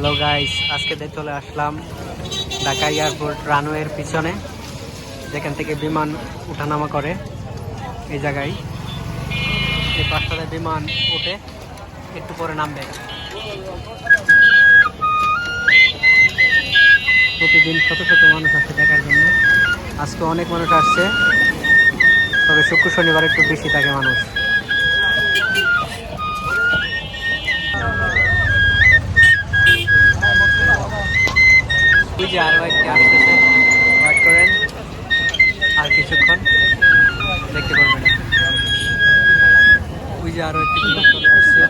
Hello guys, আজকে চলে আসলাম Dhaka airport রানওয়ের পিছনে, যেখান থেকে বিমান উঠানামা করে। এই জায়গায় এই পাঁচটাতে বিমান উঠে, একটু পরে নামবে। প্রতিদিন শত শত মানুষ আসছে দেখার জন্য। আজকে অনেক মানুষ আসছে, তবে শুক্র শনিবার একটু বেশি থাকে মানুষ। ওই যে আরো একটি আসতেছে, ওয়েট করেন, আর কিছুক্ষণ দেখতে পারবেন। ওই যে আরো একটি বিমান চলে আসছে।